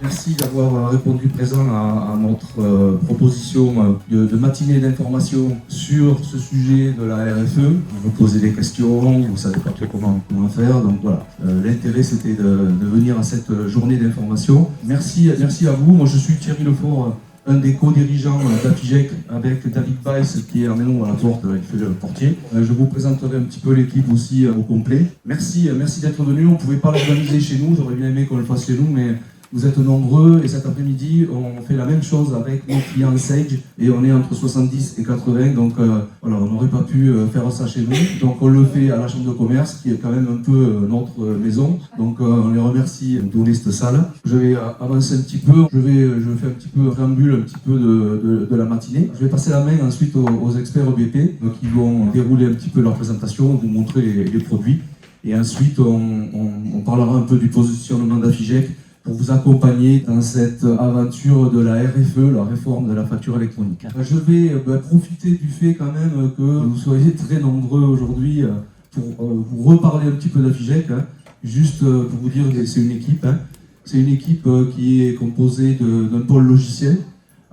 Merci d'avoir répondu présent à notre proposition de matinée d'information sur ce sujet de la RFE. Vous posez des questions, vous ne savez pas trop comment faire. Donc voilà, l'intérêt c'était de venir à cette journée d'information. Merci à vous. Moi je suis Thierry Lefort, un des co-dirigeants d'Afigec avec David Weiss qui est avec nous à la porte, il fait le portier. Je vous présenterai un petit peu l'équipe aussi au complet. Merci d'être venu. On ne pouvait pas l'organiser chez nous, j'aurais bien aimé qu'on le fasse chez nous, mais vous êtes nombreux et cet après-midi, on fait la même chose avec nos clients Sage et on est entre 70 et 80, donc voilà, on n'aurait pas pu faire ça chez nous. Donc on le fait à la Chambre de commerce qui est quand même un peu notre maison. Donc on les remercie de donner cette salle. Je vais avancer un petit peu, je fais un petit peu préambule, un petit peu de la matinée. Je vais passer la main ensuite aux experts EBP qui vont dérouler un petit peu leur présentation, vous montrer les produits. Et ensuite on parlera un peu du positionnement d'Afigec pour vous accompagner dans cette aventure de la RFE, la réforme de la facture électronique. Je vais profiter du fait quand même que vous soyez très nombreux aujourd'hui pour vous reparler un petit peu d'Afigec, juste pour vous dire que c'est une équipe. C'est une équipe qui est composée d'un pôle logiciel,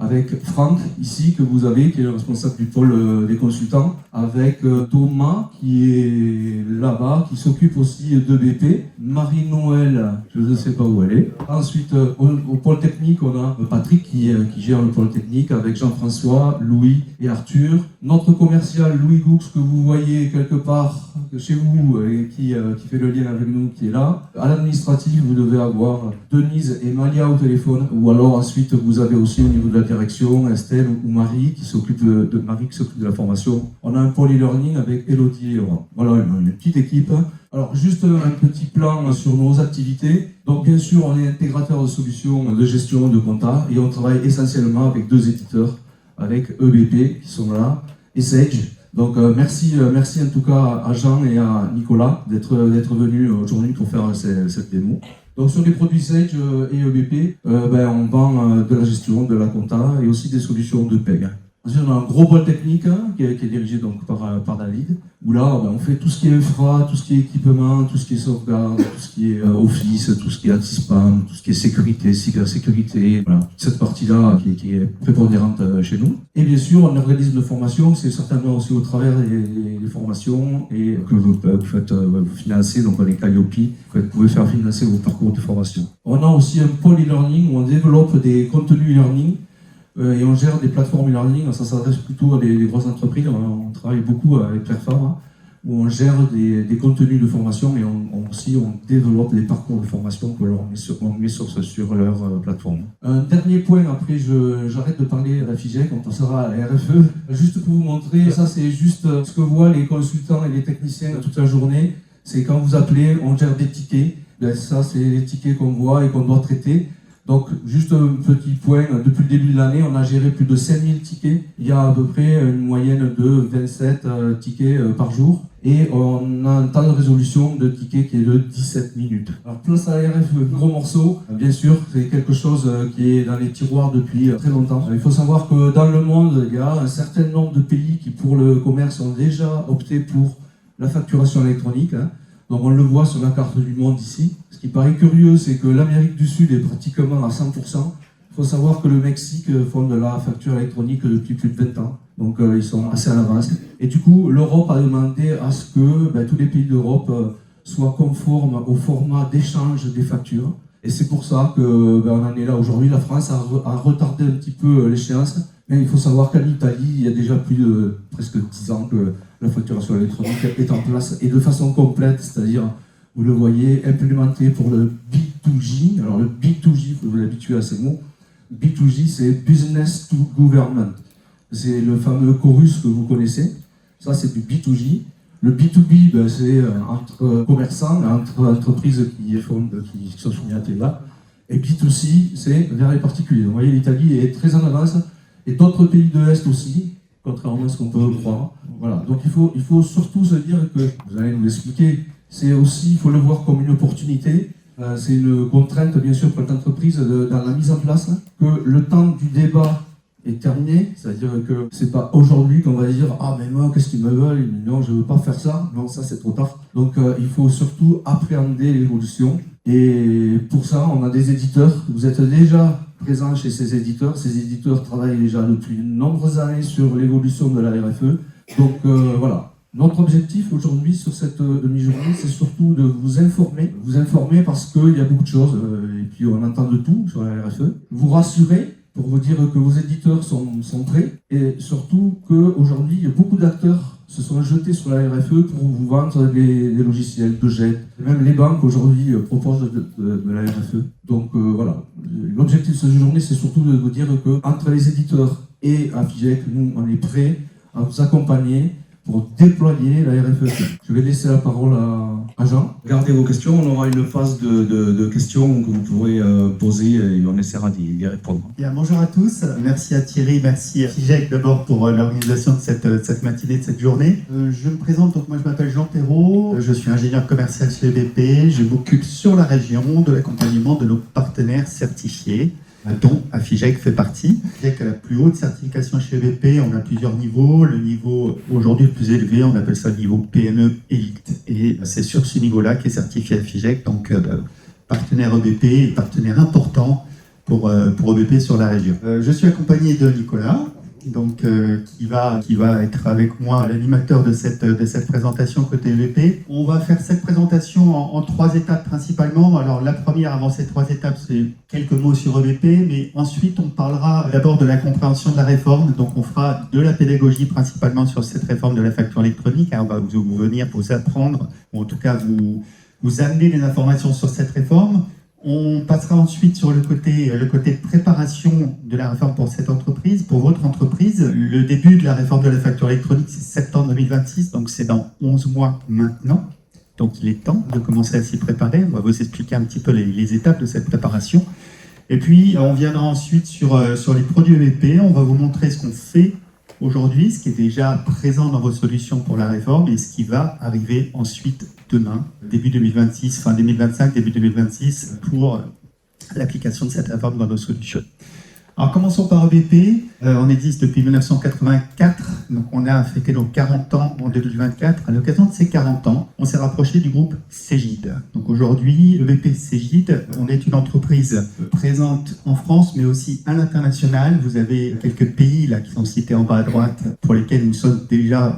avec Franck, ici, que vous avez, qui est le responsable du pôle des consultants, avec Thomas, qui est là-bas, qui s'occupe aussi d'EBP, Marie-Noël, je ne sais pas où elle est. Ensuite, au pôle technique, on a Patrick, qui gère le pôle technique, avec Jean-François, Louis et Arthur. Notre commercial, Louis Goux, que vous voyez quelque part chez vous, et qui fait le lien avec nous, qui est là. À l'administratif, vous devez avoir Denise et Malia au téléphone, ou alors ensuite, vous avez aussi au niveau de la direction, Estelle ou Marie qui s'occupe de la formation. On a un pôle e-learning avec Elodie et Laurent. Voilà, une petite équipe. Alors, juste un petit plan sur nos activités. Donc, bien sûr, on est intégrateur de solutions de gestion de compta et on travaille essentiellement avec deux éditeurs, avec EBP qui sont là et Sage. Donc, merci en tout cas à Jean et à Nicolas d'être venus aujourd'hui pour faire cette démo. Donc sur les produits Sage et EBP, on vend de la gestion, de la compta et aussi des solutions de paie. Ensuite, on a un gros pôle technique qui est dirigé donc par David, où là, on fait tout ce qui est infra, tout ce qui est équipement, tout ce qui est sauvegarde, tout ce qui est Office, tout ce qui est anti-spam, tout ce qui est sécurité, cybersécurité, voilà, cette partie-là qui est prépondérante chez nous. Et bien sûr, on organise de formation, c'est certainement aussi au travers des formations et que vous faites vous financer, donc avec Calliope, vous pouvez faire financer vos parcours de formation. On a aussi un pôle e-learning où on développe des contenus e-learning. Et on gère des plateformes e-learning, ça s'adresse plutôt à des grosses entreprises, on travaille beaucoup avec Clairphare, où on gère des contenus de formation et on développe des parcours de formation que l'on met sur leur plateforme. Un dernier point, après j'arrête de parler d'Afigec, on passera à la RFE. Juste pour vous montrer, ça c'est juste ce que voient les consultants et les techniciens toute la journée, c'est quand vous appelez, on gère des tickets, ça c'est les tickets qu'on voit et qu'on doit traiter. Donc, juste un petit point, depuis le début de l'année, on a géré plus de 5000 tickets. Il y a à peu près une moyenne de 27 tickets par jour. Et on a un temps de résolution de tickets qui est de 17 minutes. Alors, place à la RFE, gros morceau. Bien sûr, c'est quelque chose qui est dans les tiroirs depuis très longtemps. Il faut savoir que dans le monde, il y a un certain nombre de pays qui, pour le commerce, ont déjà opté pour la facturation électronique. Donc on le voit sur la carte du monde ici. Ce qui paraît curieux, c'est que l'Amérique du Sud est pratiquement à 100%. Il faut savoir que le Mexique font de la facture électronique depuis plus de 20 ans. Donc ils sont assez à l'avance. Et du coup, l'Europe a demandé à ce que tous les pays d'Europe soient conformes au format d'échange des factures. Et c'est pour ça qu'on en est là aujourd'hui. La France a retardé un petit peu l'échéance. Mais il faut savoir qu'en Italie, il y a déjà plus de presque 10 ans que la facturation électronique est en place et de façon complète, c'est-à-dire, vous le voyez, implémenté pour le B2G. Alors le B2G, vous vous habituez à ces mots. B2G, c'est Business to Government. C'est le fameux chorus que vous connaissez. Ça, c'est du B2G. Le B2B, c'est entre commerçants, entre entreprises qui sont soumises à TVA. Et B2C, c'est vers les particuliers. Vous voyez, l'Italie est très en avance. Et d'autres pays de l'Est aussi, contrairement à ce qu'on peut croire. Voilà. Donc il faut surtout se dire que, vous allez nous l'expliquer, c'est aussi, il faut le voir comme une opportunité. C'est une contrainte, bien sûr, pour l'entreprise dans la mise en place, que le temps du débat est terminé, c'est-à-dire que c'est pas aujourd'hui qu'on va dire « Ah, mais moi, qu'est-ce qu'ils me veulent? Non, je veux pas faire ça. » Non, ça, c'est trop tard. Donc, il faut surtout appréhender l'évolution Et pour ça, on a des éditeurs. Vous êtes déjà présents chez ces éditeurs. Ces éditeurs travaillent déjà depuis de nombreuses années sur l'évolution de la RFE. Donc voilà. Notre objectif aujourd'hui sur cette demi-journée, c'est surtout de vous informer parce qu'il y a beaucoup de choses, et puis on entend de tout sur la RFE. Vous rassurer pour vous dire que vos éditeurs sont prêts, et surtout qu'aujourd'hui, beaucoup d'acteurs se sont jetés sur la RFE pour vous vendre des logiciels de jet. Même les banques aujourd'hui proposent de la RFE. Donc voilà, l'objectif de cette journée, c'est surtout de vous dire qu'entre les éditeurs et Afigec, nous, on est prêts à vous accompagner pour déployer la RFE. Je vais laisser la parole à Jean. Gardez vos questions, on aura une phase de questions que vous pourrez poser et on essaiera d'y répondre. Bien, bonjour à tous, merci à Thierry, merci à Afigec d'abord pour l'organisation de cette matinée, de cette journée. Je me présente, donc moi je m'appelle Jean Perrault, je suis ingénieur commercial chez EBP, je m'occupe sur la région de l'accompagnement de nos partenaires certifiés, dont Afigec fait partie. Afigec a la plus haute certification chez EBP, on a plusieurs niveaux. Le niveau aujourd'hui le plus élevé, on appelle ça le niveau PME Elite. Et c'est sur ce niveau-là qu'est certifié Afigec, donc partenaire EBP et partenaire important pour EBP sur la région. Je suis accompagné de Nicolas, donc qui va être avec moi l'animateur de cette présentation côté EBP. On va faire cette présentation en 3 étapes principalement. Alors la première avant ces 3 étapes, c'est quelques mots sur EBP, mais ensuite on parlera d'abord de la compréhension de la réforme. Donc on fera de la pédagogie principalement sur cette réforme de la facture électronique. On va vous venir vous apprendre, ou en tout cas vous amener des informations sur cette réforme. On passera ensuite sur le côté de préparation de la réforme pour cette entreprise, pour votre entreprise. Le début de la réforme de la facture électronique, c'est septembre 2026, donc c'est dans 11 mois maintenant. Donc il est temps de commencer à s'y préparer. On va vous expliquer un petit peu les étapes de cette préparation. Et puis on viendra ensuite sur les produits EBP. On va vous montrer ce qu'on fait aujourd'hui, ce qui est déjà présent dans vos solutions pour la réforme et ce qui va arriver ensuite demain, début 2026, fin 2025, début 2026, pour l'application de cette réforme dans nos solutions. Alors commençons par EBP. On existe depuis 1984, donc on a fêté donc 40 ans en 2024. À l'occasion de ces 40 ans, on s'est rapproché du groupe Cegid. Donc aujourd'hui, EBP Cegid, on est une entreprise présente en France, mais aussi à l'international. Vous avez quelques pays là qui sont cités en bas à droite, pour lesquels nous sommes déjà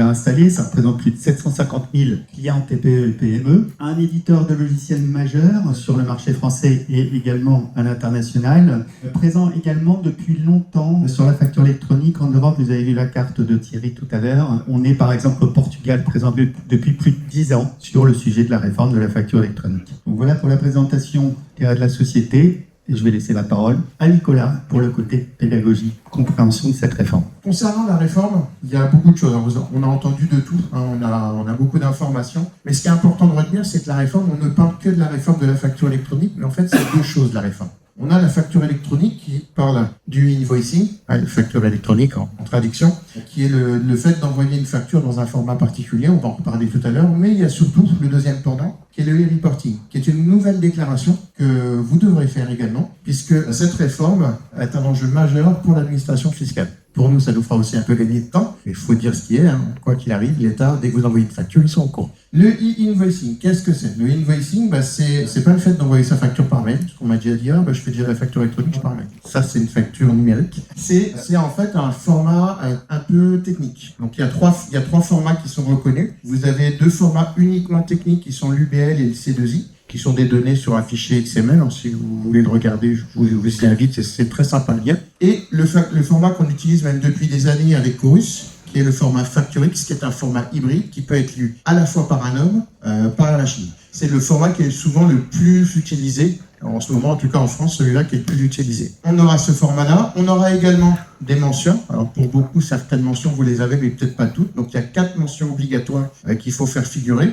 installés. Ça représente plus de 750 000 clients TPE et PME. Un éditeur de logiciels majeur sur le marché français et également à l'international. Présent également depuis longtemps sur la facture électronique en Europe. Vous avez vu la carte de Thierry tout à l'heure. On est par exemple au Portugal présent depuis plus de 10 ans sur le sujet de la réforme de la facture électronique. Donc voilà pour la présentation de la société. Et je vais laisser la parole à Nicolas pour le côté pédagogie, compréhension de cette réforme. Concernant la réforme, il y a beaucoup de choses. On a entendu de tout, on a beaucoup d'informations. Mais ce qui est important de retenir, c'est que la réforme, on ne parle que de la réforme de la facture électronique, mais en fait, c'est 2 choses, la réforme. On a la facture électronique qui parle du invoicing, la facture électronique en traduction, qui est le fait d'envoyer une facture dans un format particulier, on va en reparler tout à l'heure, mais il y a surtout le deuxième pendant, qui est le e-reporting, qui est une nouvelle déclaration que vous devrez faire également, puisque cette réforme est un enjeu majeur pour l'administration fiscale. Pour nous, ça nous fera aussi un peu gagner de temps, mais il faut dire ce qui est, quoi qu'il arrive, l'État, dès que vous envoyez une facture, ils sont au courant. Le e-invoicing, qu'est-ce que c'est? Le e-invoicing, c'est pas le fait d'envoyer sa facture par mail, parce qu'on m'a déjà dit, je fais déjà la facture électronique par mail. Ça, c'est une facture numérique. C'est en fait un format un peu technique. Donc il y a trois formats qui sont reconnus. Vous avez 2 formats uniquement techniques qui sont l'UBL et le C2I, qui sont des données sur un fichier XML. Alors, si vous voulez le regarder, je vous y invite, c'est très sympa le lien. Et le format qu'on utilise même depuis des années avec Chorus, qui est le format FactureX, qui est un format hybride qui peut être lu à la fois par un homme, par la machine. C'est le format qui est souvent le plus utilisé. Alors, en ce moment, en tout cas en France, celui-là qui est le plus utilisé. On aura ce format-là. On aura également des mentions. Alors pour beaucoup, certaines mentions, vous les avez, mais peut-être pas toutes. Donc il y a 4 mentions obligatoires qu'il faut faire figurer.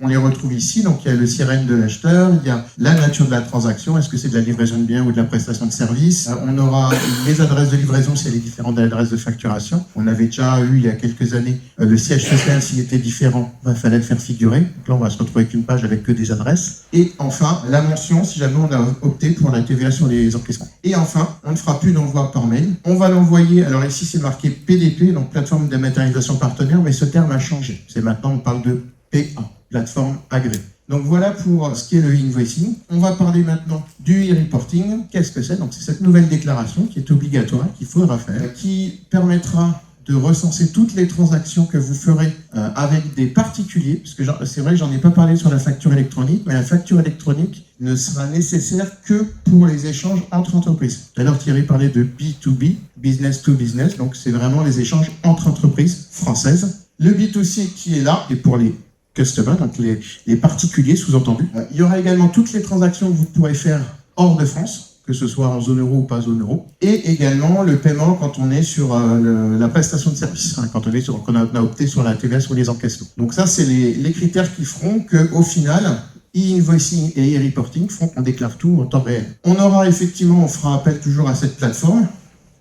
On les retrouve ici. Donc il y a le sirène de l'acheteur, il y a la nature de la transaction, est-ce que c'est de la livraison de biens ou de la prestation de service. On aura les adresses de livraison si elle est différente de l'adresse de facturation. On avait déjà eu il y a quelques années le siège social s'il était différent, il fallait le faire figurer. Donc là on va se retrouver avec une page avec que des adresses. Et enfin la mention si jamais on a opté pour la TVA sur les encaissements. Et enfin, on ne fera plus d'envoi par mail. On va l'envoyer, alors ici c'est marqué PDP, donc plateforme de dématérialisation partenaire, mais ce terme a changé. C'est maintenant on parle de PA. plateforme agréée. Donc voilà pour ce qui est le e-invoicing. On va parler maintenant du e-reporting. Qu'est-ce que c'est? Donc c'est cette nouvelle déclaration qui est obligatoire, qu'il faudra faire, qui permettra de recenser toutes les transactions que vous ferez avec des particuliers, parce que c'est vrai que j'en ai pas parlé sur la facture électronique, mais la facture électronique ne sera nécessaire que pour les échanges entre entreprises. Tout à l'heure, Thierry parlait de B2B, business to business, donc c'est vraiment les échanges entre entreprises françaises. Le B2C qui est là, et pour les customers, donc les particuliers sous-entendus. Il y aura également toutes les transactions que vous pourrez faire hors de France, que ce soit en zone euro ou pas zone euro, et également le paiement quand on est sur la prestation de service, quand on a opté sur la TVA sur les encaissements. Donc ça, c'est les critères qui feront qu'au final, e-invoicing et e-reporting feront qu'on déclare tout en temps réel. On fera appel toujours à cette plateforme,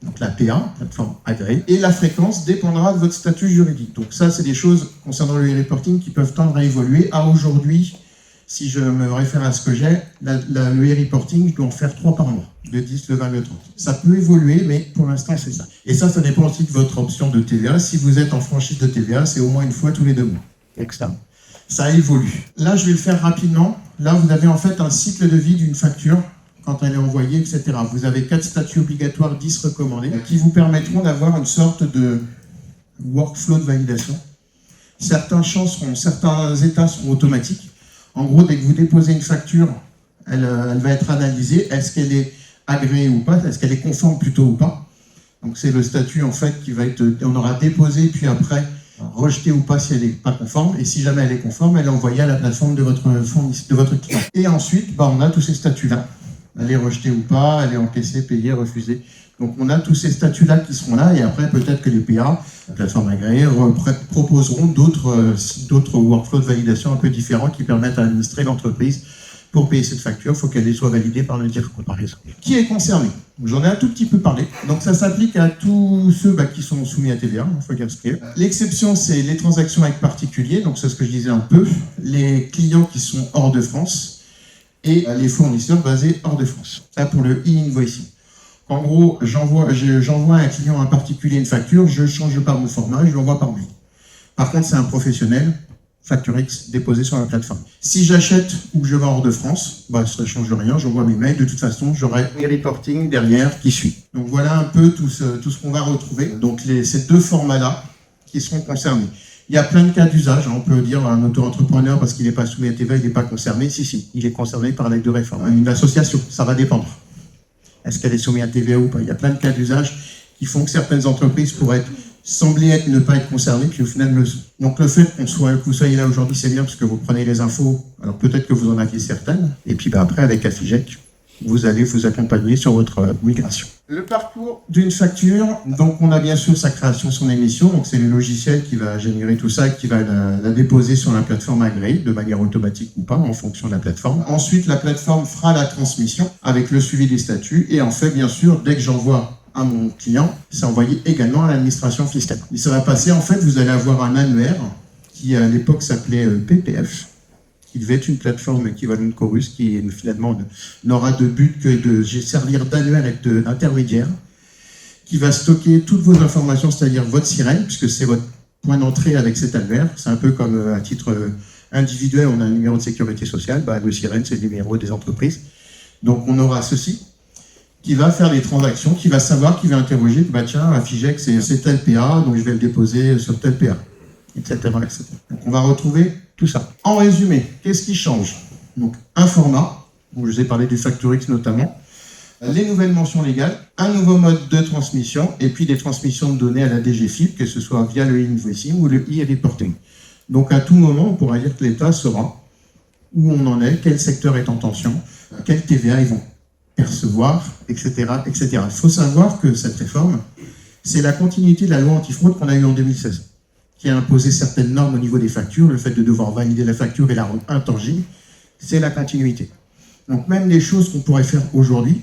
donc la PA, plateforme agréée, et la fréquence dépendra de votre statut juridique. Donc ça, c'est des choses concernant le e-reporting qui peuvent tendre à évoluer. À aujourd'hui, si je me réfère à ce que j'ai, le e-reporting, je dois en faire 3 par mois, le 10, le 20, le 30. Ça peut évoluer, mais pour l'instant, c'est ça. Et ça dépend aussi de votre option de TVA. Si vous êtes en franchise de TVA, c'est au moins une fois tous les 2 mois. Externe. Ça évolue. Là, je vais le faire rapidement. Là, vous avez en fait un cycle de vie d'une facture quand elle est envoyée, etc. Vous avez 4 statuts obligatoires, 10 recommandés, qui vous permettront d'avoir une sorte de workflow de validation. Certains états seront automatiques. En gros, dès que vous déposez une facture, elle va être analysée. Est-ce qu'elle est agréée ou pas? Est-ce qu'elle est conforme plutôt ou pas? Donc c'est le statut en fait qui va être... On aura déposé, puis après, rejeté ou pas si elle n'est pas conforme. Et si jamais elle est conforme, elle est envoyée à la plateforme de votre client. Et ensuite, on a tous ces statuts-là. Elle est rejetée ou pas, elle est encaissée, payée, refusée. Donc on a tous ces statuts-là qui seront là, et après peut-être que les PA, la plateforme agréée, proposeront d'autres workflows de validation un peu différents qui permettent à administrer l'entreprise. Pour payer cette facture, il faut qu'elle soit validée par le DIRCO, par exemple. Qui est concerné? J'en ai un tout petit peu parlé. Donc ça s'applique à tous ceux qui sont soumis à TVA, il faut l'inscrire. L'exception, c'est les transactions avec particuliers, donc c'est ce que je disais un peu, les clients qui sont hors de France et les fournisseurs basés hors de France. Ça pour le e-invoicing. En gros, j'envoie à un client, un particulier, une facture, je ne change pas mon format, je l'envoie par mail. Par contre, c'est un professionnel, facture X déposée sur la plateforme. Si j'achète ou que je vais hors de France, ça ne change rien, j'envoie mes mails, de toute façon, j'aurai un reporting derrière qui suit. Donc voilà un peu tout ce qu'on va retrouver. Donc ces 2 formats-là qui seront concernés. Il y a plein de cas d'usage, on peut dire un auto-entrepreneur parce qu'il n'est pas soumis à TVA, il n'est pas concerné. Si, il est concerné par l'acte de réforme. Une association, ça va dépendre. Est-ce qu'elle est soumise à TVA ou pas? Il y a plein de cas d'usage qui font que certaines entreprises pourraient sembler ne pas être concernées, puis au final le sont. Donc le fait que vous soyez là aujourd'hui, c'est bien parce que vous prenez les infos. Alors peut-être que vous en aviez certaines. Et puis après, avec Afigec, vous allez vous accompagner sur votre migration. Le parcours d'une facture, donc on a bien sûr sa création, son émission, donc c'est le logiciel qui va générer tout ça et qui va la déposer sur la plateforme agréée, de manière automatique ou pas, en fonction de la plateforme. Ensuite, la plateforme fera la transmission avec le suivi des statuts, et en fait, bien sûr, dès que j'envoie à mon client, c'est envoyé également à l'administration fiscale. Et ça va passer, en fait, vous allez avoir un annuaire qui à l'époque s'appelait PPF, qui devait être une plateforme équivalente Chorus, qui finalement n'aura de but que de servir d'annuaire et d'intermédiaire, qui va stocker toutes vos informations, c'est-à-dire votre sirène, puisque c'est votre point d'entrée avec cet annuaire. C'est un peu comme à titre individuel, on a un numéro de sécurité sociale, le sirène, c'est le numéro des entreprises. Donc on aura ceci, qui va faire les transactions, qui va savoir, qui va interroger, tiens, Afigec, c'est tel PA, donc je vais le déposer sur tel PA, etc., etc. Donc on va retrouver tout ça. En résumé, qu'est-ce qui change? Donc, un format, où je vous ai parlé du Factor X notamment, les nouvelles mentions légales, un nouveau mode de transmission, et puis des transmissions de données à la DGFiP, que ce soit via le e-invoicing ou le e-reporting. Donc, à tout moment, on pourra dire que l'État saura où on en est, quel secteur est en tension, quel TVA ils vont percevoir, etc., etc. Il faut savoir que cette réforme, c'est la continuité de la loi antifraude qu'on a eue en 2016. Qui a imposé certaines normes au niveau des factures, le fait de devoir valider la facture et la rendre intangible, c'est la continuité. Donc même les choses qu'on pourrait faire aujourd'hui,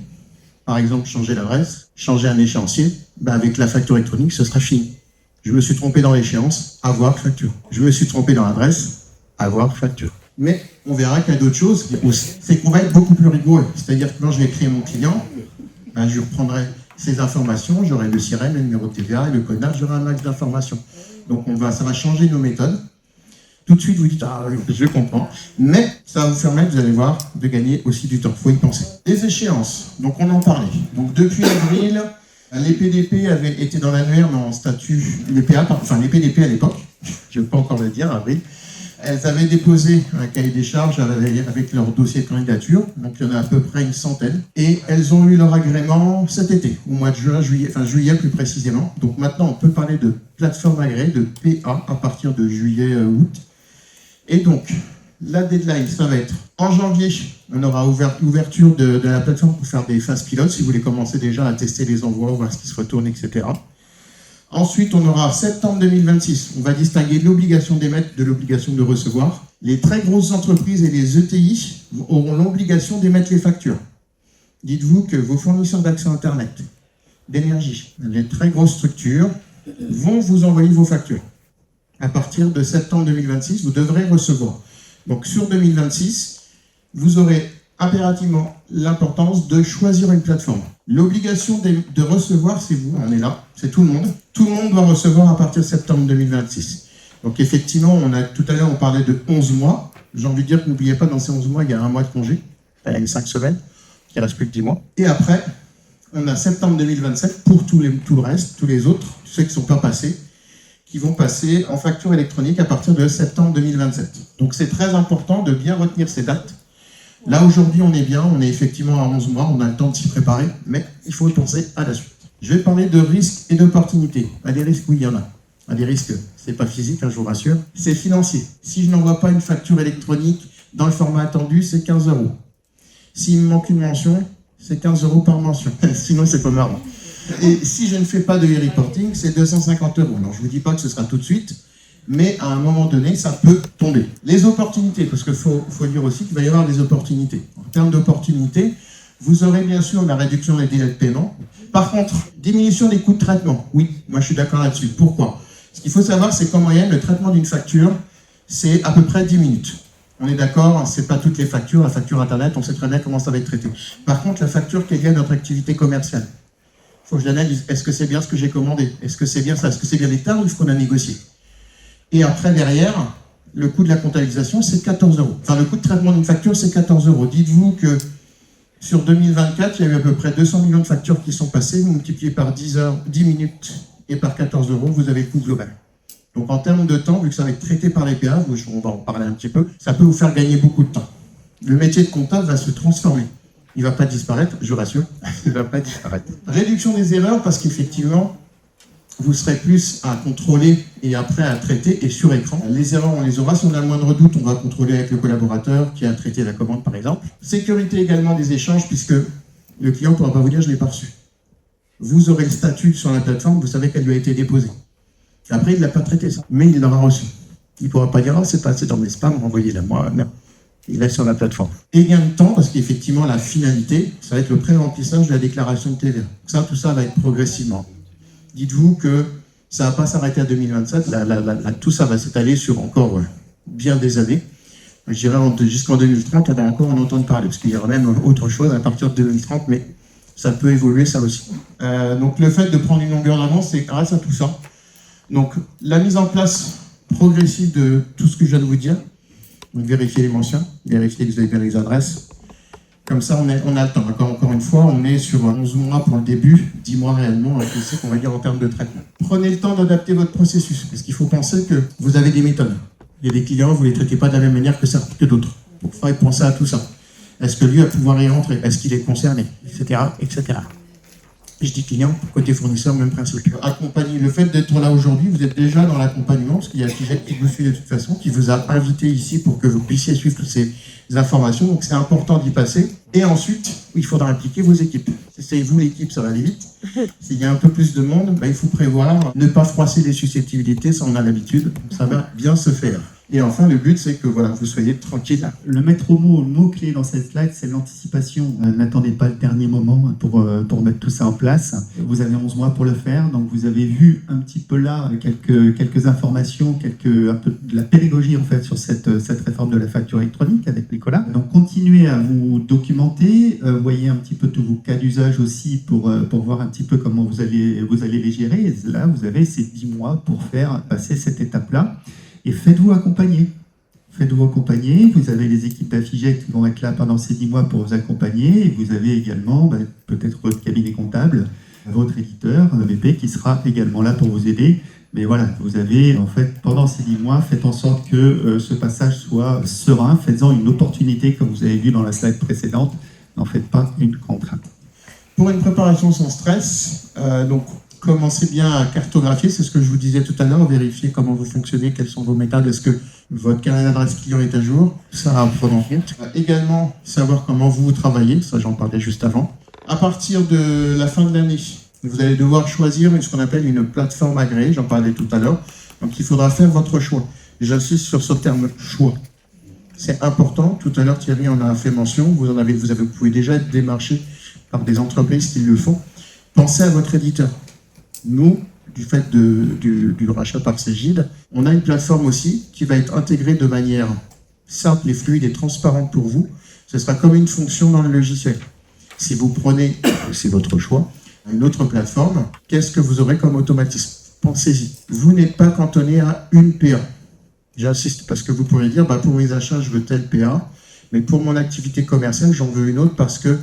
par exemple changer l'adresse, changer un échéancier, avec la facture électronique, ce sera fini. Je me suis trompé dans l'échéance, avoir facture. Je me suis trompé dans l'adresse, avoir facture. Mais on verra qu'il y a d'autres choses, c'est qu'on va être beaucoup plus rigoureux. C'est-à-dire que quand je vais créer mon client, je reprendrai ces informations, j'aurai le sirène, le numéro de TVA et le code NAF, j'aurai un max d'informations. Donc ça va changer nos méthodes. Tout de suite, vous dites, ah, je comprends. Mais ça va vous permettre, vous allez voir, de gagner aussi du temps. Il faut y penser. Les échéances, donc on en parlait. Donc depuis avril, les PDP avaient été dans l'annuaire, mais en statut, les PDP à l'époque, je ne vais pas encore le dire, avril, elles avaient déposé un cahier des charges avec leur dossier de candidature, donc il y en a à peu près une centaine, et elles ont eu leur agrément cet été, au mois de juillet plus précisément. Donc maintenant, on peut parler de plateforme agréée, de PA, à partir de juillet-août. Et donc, la deadline, ça va être en janvier, on aura ouverture de la plateforme pour faire des phases pilotes, si vous voulez commencer déjà à tester les envois, voir ce qui se retourne, etc. Ensuite, on aura septembre 2026. On va distinguer l'obligation d'émettre de l'obligation de recevoir. Les très grosses entreprises et les ETI auront l'obligation d'émettre les factures. Dites-vous que vos fournisseurs d'accès Internet, d'énergie, les très grosses structures vont vous envoyer vos factures. À partir de septembre 2026, vous devrez recevoir. Donc sur 2026, vous aurez impérativement l'importance de choisir une plateforme. L'obligation de recevoir, c'est vous, on est là, c'est tout le monde. Tout le monde doit recevoir à partir de septembre 2026. Donc effectivement, tout à l'heure, on parlait de 11 mois. J'ai envie de dire que n'oubliez pas, dans ces 11 mois, il y a un mois de congé. Il y a 5 semaines, il ne reste plus que 10 mois. Et après, on a septembre 2027 pour tout le reste, tous les autres, ceux qui ne sont pas passés, qui vont passer en facture électronique à partir de septembre 2027. Donc c'est très important de bien retenir ces dates. Là, aujourd'hui, on est bien, on est effectivement à 11 mois, on a le temps de s'y préparer, mais il faut penser à la suite. Je vais parler de risques et d'opportunités. Des risques, oui, il y en a. Des risques, c'est pas physique, je vous rassure, c'est financier. Si je n'envoie pas une facture électronique dans le format attendu, c'est 15 €. S'il me manque une mention, c'est 15 € par mention. Sinon, c'est pas marrant. Et si je ne fais pas de e-reporting, c'est 250 €. Alors, je ne vous dis pas que ce sera tout de suite, mais à un moment donné, ça peut tomber. Les opportunités, parce qu'il faut dire aussi qu'il va y avoir des opportunités. En termes d'opportunités, vous aurez bien sûr la réduction des délais de paiement. Par contre, diminution des coûts de traitement. Oui, moi je suis d'accord là-dessus. Pourquoi ? Ce qu'il faut savoir, c'est qu'en moyenne, le traitement d'une facture, c'est à peu près 10 minutes. On est d'accord, c'est pas toutes les factures. La facture Internet, on sait très bien comment ça va être traité. Par contre, la facture qui est liée à notre activité commerciale, il faut que je l'analyse. Est-ce que c'est bien ce que j'ai commandé ? Est-ce que c'est bien ça ? Est-ce que c'est bien les tarifs qu'on a négociés ? Et après, derrière, le coût de la comptabilisation, c'est 14 €. Enfin, le coût de traitement d'une facture, c'est 14 €. Dites-vous que sur 2024, il y a eu à peu près 200 millions de factures qui sont passées. Vous multipliez par 10 minutes et par 14 €, vous avez le coût global. Donc, en termes de temps, vu que ça va être traité par les PA, on va en parler un petit peu, ça peut vous faire gagner beaucoup de temps. Le métier de comptable va se transformer. Il ne va pas disparaître, je vous rassure. Il ne va pas disparaître. Réduction des erreurs, parce qu'effectivement, vous serez plus à contrôler et après à traiter et sur écran. Les erreurs, on les aura. Si on a le moindre doute, on va contrôler avec le collaborateur qui a traité la commande, par exemple. Sécurité également des échanges, puisque le client ne pourra pas vous dire « je ne l'ai pas reçu ». Vous aurez le statut sur la plateforme, vous savez qu'elle lui a été déposée. Après, il ne l'a pas traité, ça, mais il l'aura reçu. Il ne pourra pas dire « oh, c'est passé dans mes spams, renvoyez-la moi ». Non, il est sur la plateforme. Et gain de temps, parce qu'effectivement, la finalité, ça va être le pré-remplissage de la déclaration de TVA. Ça, tout ça va être progressivement. Dites-vous que ça ne va pas s'arrêter à 2027, tout ça va s'étaler sur encore bien des années. Je dirais jusqu'en 2030, on va encore en entendre parler, parce qu'il y aura même autre chose à partir de 2030, mais ça peut évoluer ça aussi. Donc le fait de prendre une longueur d'avance, c'est grâce à tout ça. Donc la mise en place progressive de tout ce que je viens de vous dire, donc vérifier les mentions, vérifier que vous avez bien les adresses. Comme ça, on a le temps. Encore une fois, on est sur 11 mois pour le début, 10 mois réellement, avec le cycle, on va dire, en termes de traitement. Prenez le temps d'adapter votre processus, parce qu'il faut penser que vous avez des méthodes. Il y a des clients, vous ne les traitez pas de la même manière que d'autres. Donc, il faudrait penser à tout ça. Est-ce que lui va pouvoir y rentrer ? Est-ce qu'il est concerné ? Etc. etc. Je dis client, côté fournisseur, même principe. Accompagner. Le fait d'être là aujourd'hui, vous êtes déjà dans l'accompagnement, parce qu'il y a Fijec qui vous suit de toute façon, qui vous a invité ici pour que vous puissiez suivre toutes ces informations. Donc c'est important d'y passer. Et ensuite, il faudra impliquer vos équipes. Si c'est vous l'équipe, ça va aller vite. S'il y a un peu plus de monde, il faut prévoir, ne pas froisser les susceptibilités, ça on a l'habitude. Ça va bien se faire. Et enfin, le but, c'est que vous soyez tranquille. Le maître mot-clé dans cette slide, c'est l'anticipation. N'attendez pas le dernier moment pour mettre tout ça en place. Vous avez 11 mois pour le faire, donc vous avez vu un petit peu là quelques informations, un peu de la pédagogie en fait sur cette réforme de la facture électronique avec Nicolas. Donc continuez à vous documenter, voyez un petit peu tous vos cas d'usage aussi pour voir un petit peu comment vous allez les gérer. Et là, vous avez ces 10 mois pour faire passer cette étape-là. et faites-vous accompagner. Faites-vous accompagner, vous avez les équipes d'Afigec qui vont être là pendant ces 10 mois pour vous accompagner, et vous avez également peut-être votre cabinet comptable, votre éditeur, BP, qui sera également là pour vous aider. Mais voilà, vous avez en fait, pendant ces 10 mois, faites en sorte que ce passage soit serein, faites-en une opportunité, comme vous avez vu dans la slide précédente, n'en faites pas une contrainte. Pour une préparation sans stress, donc commencez bien à cartographier, c'est ce que je vous disais tout à l'heure, vérifier comment vous fonctionnez, quelles sont vos méthodes, est-ce que votre carnet d'adresse client est à jour, ça à prendre en compte. Également, savoir comment vous travaillez, ça j'en parlais juste avant. À partir de la fin de l'année, vous allez devoir choisir ce qu'on appelle une plateforme agréée, j'en parlais tout à l'heure, donc il faudra faire votre choix. J'insiste sur ce terme choix. C'est important, tout à l'heure Thierry en a fait mention, vous pouvez déjà être démarché par des entreprises qui le font. Pensez à votre éditeur. Nous, du fait du rachat par Cegid, on a une plateforme aussi qui va être intégrée de manière simple et fluide et transparente pour vous. Ce sera comme une fonction dans le logiciel. Si vous prenez, c'est votre choix, une autre plateforme, qu'est-ce que vous aurez comme automatisme? Pensez-y. Vous n'êtes pas cantonné à une PA. J'insiste parce que vous pourrez dire, pour mes achats, je veux telle PA, mais pour mon activité commerciale, j'en veux une autre parce que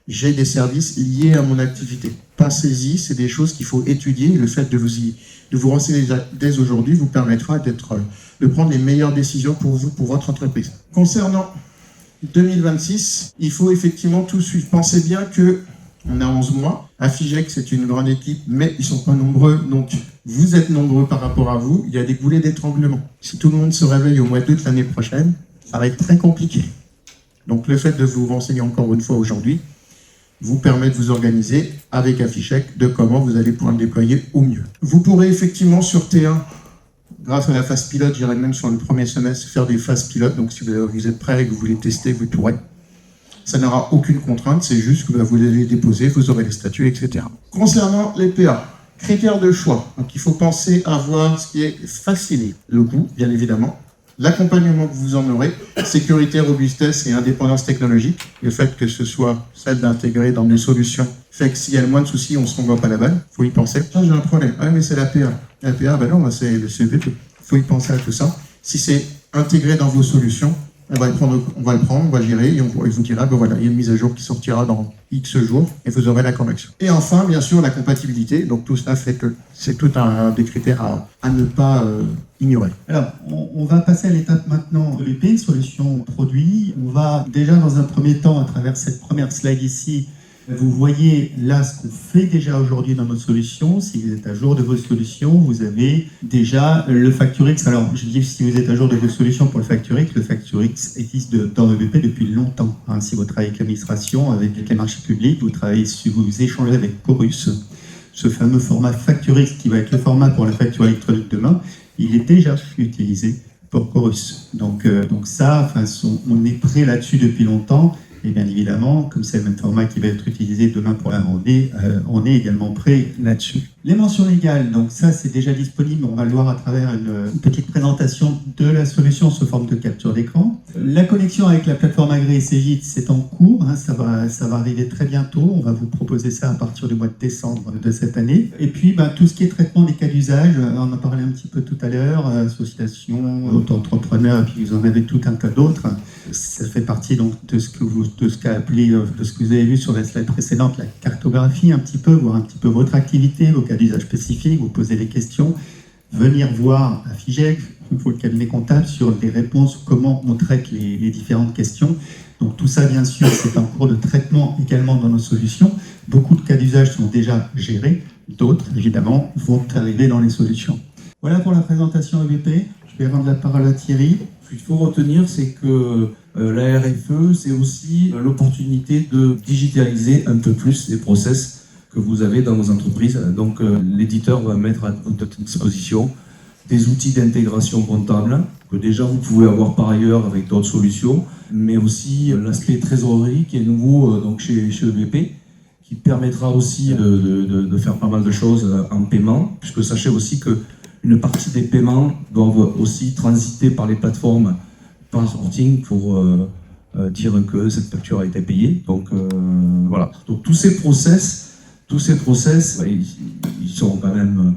j'ai des services liés à mon activité. Pensez-y, c'est des choses qu'il faut étudier. Le fait de vous renseigner dès aujourd'hui vous permettra de prendre les meilleures décisions pour vous, pour votre entreprise. Concernant 2026, il faut effectivement tout suivre. Pensez bien qu'on a 11 mois. Afigec, c'est une grande équipe, mais ils ne sont pas nombreux. Donc, vous êtes nombreux par rapport à vous. Il y a des goulets d'étranglement. Si tout le monde se réveille au mois d'août l'année prochaine, ça va être très compliqué. Donc, le fait de vous renseigner encore une fois aujourd'hui vous permet de vous organiser avec Afigec de comment vous allez pouvoir le déployer au mieux. Vous pourrez effectivement sur T1, grâce à la phase pilote, j'irai même sur le premier semestre, faire des phases pilotes. Donc si vous êtes prêt et que vous voulez tester, vous pourrez. Ça n'aura aucune contrainte, c'est juste que vous allez déposer, vous aurez les statuts, etc. Concernant les PA, critères de choix. Donc il faut penser à voir ce qui est facile. Le coût, bien évidemment. L'accompagnement que vous en aurez, sécurité, robustesse et indépendance technologique. Le fait que ce soit celle d'intégrer dans nos solutions fait que s'il y a le moins de soucis, on ne se renvoie pas la balle. Il faut y penser. Ah, j'ai un problème. Ah, mais c'est la PA. La PA, non, c'est le CVP. Il faut y penser à tout ça. Si c'est intégré dans vos solutions, on va le prendre, on va gérer et on vous dira, voilà, il y a une mise à jour qui sortira dans X jours et vous aurez la correction. Et enfin, bien sûr, la compatibilité. Donc tout ça fait que c'est tout des critères à ne pas ignorer. Alors, on va passer à l'étape maintenant EVP, solution produit. On va déjà dans un premier temps, à travers cette première slide ici, vous voyez là ce qu'on fait déjà aujourd'hui dans nos solutions. Si vous êtes à jour de vos solutions, vous avez déjà le FactureX. Alors, je dis si vous êtes à jour de vos solutions pour le FactureX existe dans EVP depuis longtemps. Si vous travaillez avec l'administration, avec les marchés publics, vous échangez avec Chorus. Ce fameux format FactureX qui va être le format pour la facture électronique demain, il est déjà utilisé pour Chorus. Donc ça, on est prêt là-dessus depuis longtemps. Et bien évidemment, comme c'est le même format qui va être utilisé demain pour la on est également prêt là-dessus. Les mentions légales, donc ça c'est déjà disponible, on va le voir à travers une petite présentation de la solution sous forme de capture d'écran. La connexion avec la plateforme agréée Cegid, c'est en cours, ça va arriver très bientôt, on va vous proposer ça à partir du mois de décembre de cette année. Et puis tout ce qui est traitement des cas d'usage, on en a parlé un petit peu tout à l'heure, association, auto-entrepreneurs, et puis vous en avez tout un tas d'autres. Ça fait partie donc de ce que vous avez vu sur la slide précédente, la cartographie un petit peu, voir un petit peu votre activité, vos cas d'usage spécifiques, vous posez les questions, venir voir Afigec, le cabinet comptable sur les réponses, comment on traite les différentes questions. Donc tout ça, bien sûr, c'est en cours de traitement également dans nos solutions. Beaucoup de cas d'usage sont déjà gérés, d'autres, évidemment, vont arriver dans les solutions. Voilà pour la présentation EVP. Je vais rendre la parole à Thierry. Ce qu'il faut retenir, c'est que la RFE, c'est aussi l'opportunité de digitaliser un peu plus les process que vous avez dans vos entreprises. Donc l'éditeur va mettre à votre disposition des outils d'intégration comptable que déjà vous pouvez avoir par ailleurs avec d'autres solutions, mais aussi l'aspect trésorerie qui est nouveau donc chez EVP, qui permettra aussi de faire pas mal de choses en paiement, puisque sachez aussi qu'une partie des paiements doivent aussi transiter par les plateformes par sorting pour dire que cette facture a été payée. Donc voilà. Donc tous ces process, ils sont quand même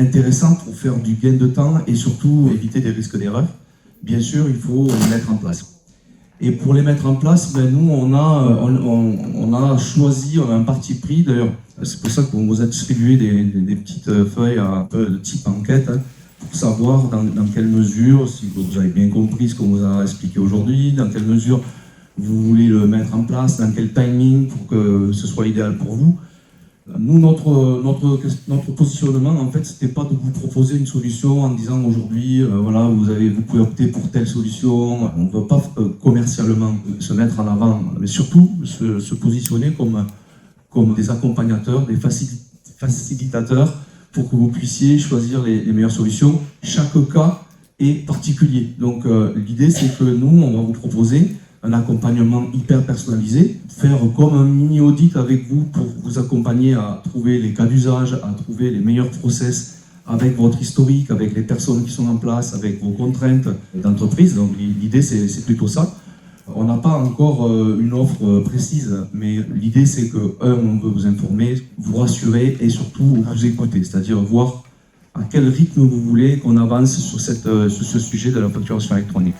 intéressant pour faire du gain de temps et surtout éviter des risques d'erreur. Bien sûr, il faut les mettre en place. Et pour les mettre en place, nous, on a choisi, on a un parti pris, d'ailleurs, c'est pour ça qu'on vous a distribué des petites feuilles un peu de type enquête, pour savoir dans quelle mesure, si vous avez bien compris ce qu'on vous a expliqué aujourd'hui, dans quelle mesure vous voulez le mettre en place, dans quel timing pour que ce soit idéal pour vous. Nous, notre positionnement, en fait, c'était pas de vous proposer une solution en disant aujourd'hui, voilà, vous pouvez opter pour telle solution. On ne veut pas commercialement se mettre en avant, mais surtout se positionner comme des accompagnateurs, des facilitateurs pour que vous puissiez choisir les meilleures solutions. Chaque cas est particulier. Donc, l'idée, c'est que nous, on va vous proposer un accompagnement hyper personnalisé, faire comme un mini-audit avec vous pour vous accompagner à trouver les cas d'usage, à trouver les meilleurs process avec votre historique, avec les personnes qui sont en place, avec vos contraintes d'entreprise. Donc l'idée, c'est plutôt ça. On n'a pas encore une offre précise, mais l'idée, c'est que, on veut vous informer, vous rassurer et surtout vous écouter, c'est-à-dire voir à quel rythme vous voulez qu'on avance sur ce sujet de la facturation électronique.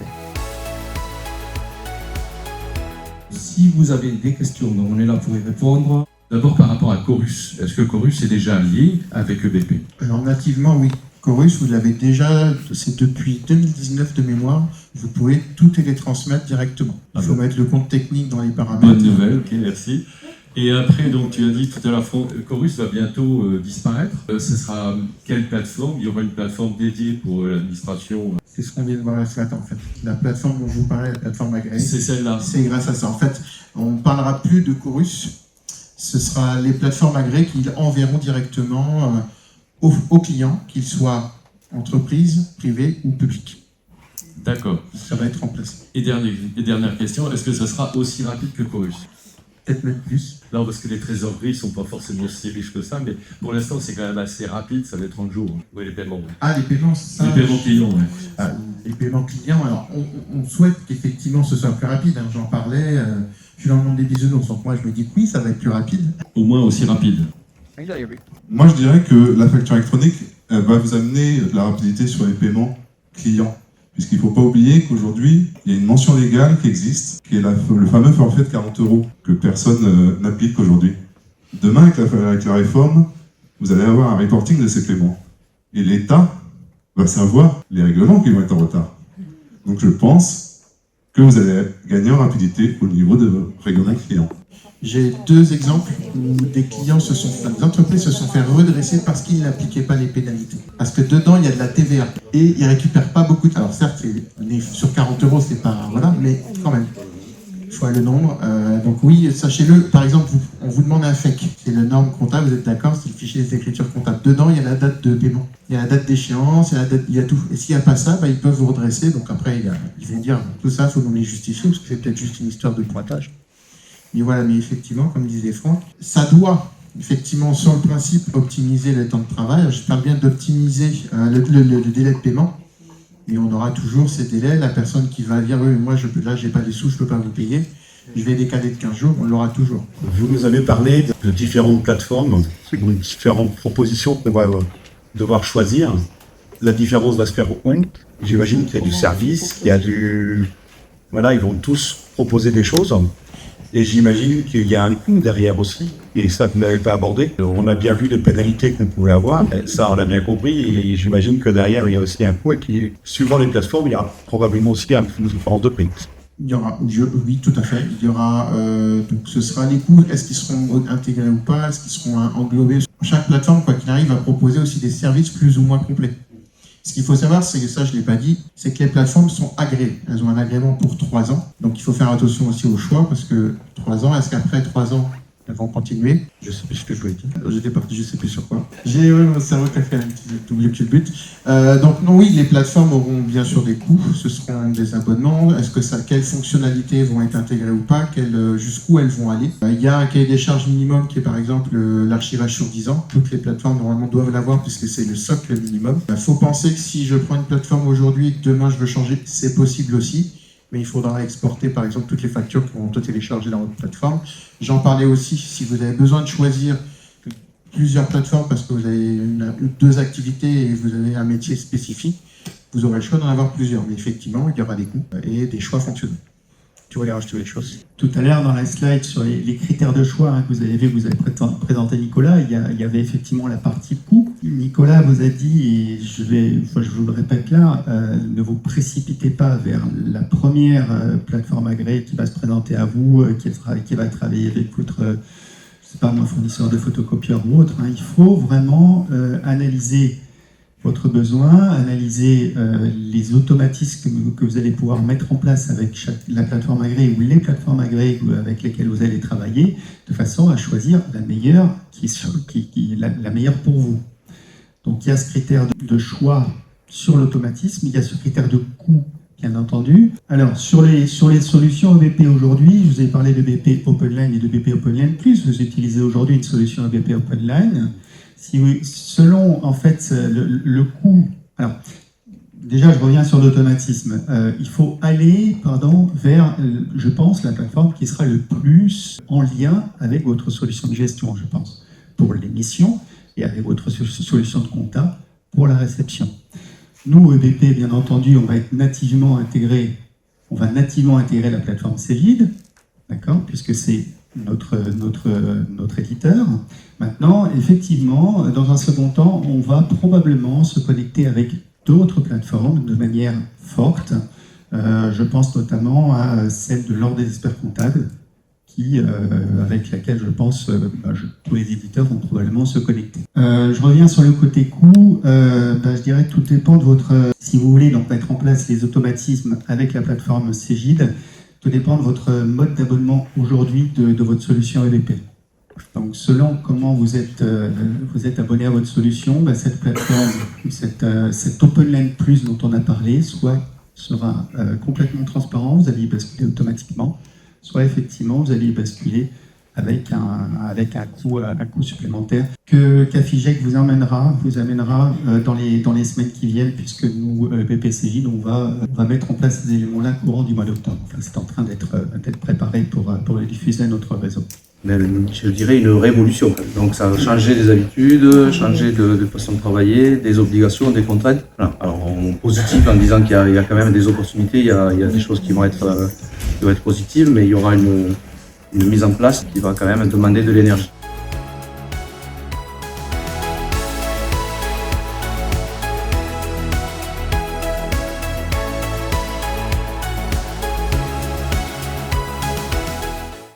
Si vous avez des questions, donc on est là pour y répondre. D'abord par rapport à Chorus, est-ce que Chorus est déjà lié avec EBP? Alors nativement, oui. Chorus, vous l'avez déjà, c'est depuis 2019 de mémoire, vous pouvez tout télétransmettre directement. Il faut mettre le compte technique dans les paramètres. Bonne nouvelle, ok, merci. Et après, donc, tu as dit tout à l'heure, Chorus va bientôt disparaître. Ce sera quelle plateforme? Il y aura une plateforme dédiée pour l'administration. C'est ce qu'on vient de voir ce matin, en fait. La plateforme dont je vous parlais, la plateforme agréée. C'est celle-là. C'est grâce à ça. En fait, on ne parlera plus de Chorus. Ce sera les plateformes agréées qui enverront directement aux clients, qu'ils soient entreprises, privées ou publiques. D'accord. Ça va être remplacé. Et dernière question, est-ce que ça sera aussi rapide que Chorus? Peut-être même plus. Non, parce que les trésoreries ne sont pas forcément si riches que ça, mais pour l'instant, c'est quand même assez rapide, ça va être 30 jours. Oui, les paiements. Ah, les paiements, ça. Les paiements clients, oui. Les paiements clients, alors on souhaite qu'effectivement ce soit plus rapide. Hein. J'en parlais, je suis dans le monde des bisounours, donc moi je me dis que oui, ça va être plus rapide. Au moins aussi rapide. Moi, je dirais que la facture électronique elle va vous amener de la rapidité sur les paiements clients. Puisqu'il ne faut pas oublier qu'aujourd'hui, il y a une mention légale qui existe, qui est le fameux forfait de 40 € que personne n'applique aujourd'hui. Demain, avec la réforme, vous allez avoir un reporting de ces paiements. Et l'État va savoir les règlements qui vont être en retard. Donc je pense que vous allez gagner en rapidité au niveau de vos règlements clients. J'ai deux exemples où des entreprises se sont fait redresser parce qu'ils n'appliquaient pas les pénalités. Parce que dedans, il y a de la TVA. Et ils ne récupèrent pas beaucoup de... Alors certes, sur 40 €, c'est pas... Voilà, mais quand même. Fois le nombre. Donc oui, sachez-le, par exemple, on vous demande un FEC. C'est le norme comptable, vous êtes d'accord, c'est le fichier des écritures comptables. Dedans, il y a la date de paiement. Il y a la date d'échéance, il y a tout. Et s'il n'y a pas ça, ils peuvent vous redresser. Donc après, ils vont dire, tout ça, il faut nous les justifier, parce que c'est peut-être juste une histoire de pointage. Mais voilà, mais effectivement, comme disait Franck, ça doit, effectivement, sur le principe, optimiser le temps de travail. Je parle bien d'optimiser le délai de paiement. Et on aura toujours ces délais. La personne qui va dire, oui, moi, là, j'ai pas les sous, je peux pas vous payer. Je vais décaler de 15 jours, on l'aura toujours. Vous nous avez parlé de différentes plateformes, de différentes propositions qu'on va devoir choisir. La différence va se faire où? J'imagine qu'il y a du service, qu'il y a du... Voilà, ils vont tous proposer des choses. Et j'imagine qu'il y a un coût derrière aussi, et ça, vous n'avez pas abordé. On a bien vu les pénalités qu'on pouvait avoir, ça, on l'a bien compris, et j'imagine que derrière, il y a aussi un coût, et qui, suivant les plateformes, il y aura probablement aussi une différence de prix. Il y aura, oui, tout à fait. Il y aura, donc ce sera les coûts, est-ce qu'ils seront intégrés ou pas, est-ce qu'ils seront englobés. Chaque plateforme, quoi qu'il arrive, va proposer aussi des services plus ou moins complets. Ce qu'il faut savoir, c'est que ça, je ne l'ai pas dit, c'est que les plateformes sont agréées. Elles ont un agrément pour 3 ans. Donc il faut faire attention aussi au choix, parce que 3 ans, est-ce qu'après 3 ans, elles vont continuer? Je ne sais plus ce que je voulais dire. J'étais parti, je ne sais plus sur quoi. J'ai mon cerveau qui a fait un petit oublié le but. Donc non, oui, les plateformes auront bien sûr des coûts. Ce seront des abonnements. Est-ce que quelles fonctionnalités vont être intégrées ou pas? Jusqu'où elles vont aller? Il y a un cahier des charges minimum qui est par exemple l'archivage sur 10 ans. Toutes les plateformes normalement doivent l'avoir puisque c'est le socle minimum. Il faut penser que si je prends une plateforme aujourd'hui et que demain je veux changer, c'est possible aussi. Mais il faudra exporter par exemple toutes les factures qui vont auto-télécharger dans votre plateforme. J'en parlais aussi, si vous avez besoin de choisir plusieurs plateformes parce que vous avez deux activités et vous avez un métier spécifique, vous aurez le choix d'en avoir plusieurs. Mais effectivement, il y aura des coûts et des choix fonctionnels. Tu voulais rajouter les choses? Tout à l'heure, dans la slide sur les critères de choix que vous avez vu, vous avez présenté Nicolas, il y avait effectivement la partie coût. Nicolas vous a dit, et je vous le répète là, ne vous précipitez pas vers la première plateforme agréée qui va se présenter à vous, qui va travailler avec votre, je sais pas moi, fournisseur de photocopieurs ou autre. Il faut vraiment analyser votre besoin, analyser les automatismes que vous allez pouvoir mettre en place avec la plateforme agréée ou les plateformes agréées avec lesquelles vous allez travailler, de façon à choisir la meilleure, la meilleure pour vous. Donc il y a ce critère de choix sur l'automatisme, il y a ce critère de coût, bien entendu. Alors sur les solutions EBP aujourd'hui, je vous ai parlé de BP OpenLine et de BP OpenLine+, vous utilisez aujourd'hui une solution EBP OpenLine. Selon en fait le coût, alors déjà je reviens sur l'automatisme, il faut aller vers, je pense, la plateforme qui sera le plus en lien avec votre solution de gestion, je pense, pour l'émission et avec votre solution de compta pour la réception. Nous, EBP, bien entendu, on va nativement intégrer la plateforme Cegid, d'accord, puisque c'est notre éditeur. Maintenant, effectivement, dans un second temps, on va probablement se connecter avec d'autres plateformes de manière forte. Je pense notamment à celle de l'Ordre des experts comptables, avec laquelle je pense tous les éditeurs vont probablement se connecter. Je reviens sur le côté coût. Je dirais que tout dépend de votre... Si vous voulez donc mettre en place les automatismes avec la plateforme Cegid, tout dépend de votre mode d'abonnement aujourd'hui de votre solution EBP. Donc, selon comment vous êtes abonné à votre solution, cette plateforme, cette OpenLine Plus dont on a parlé, soit sera complètement transparent, vous allez y basculer automatiquement, soit effectivement vous allez y basculer avec un coût supplémentaire que Cafigec vous amènera dans les semaines qui viennent, puisque nous, BPCJ, on va mettre en place ces éléments-là courant du mois d'octobre. Enfin, c'est en train d'être préparé pour les diffuser à notre réseau. Je dirais une révolution. Donc ça a changé des habitudes, changé de façon de travailler, des obligations, des contraintes. Voilà. Alors en positif en disant qu'il y a quand même des opportunités, il y a des choses qui vont être positives, mais il y aura une mise en place qui va quand même demander de l'énergie.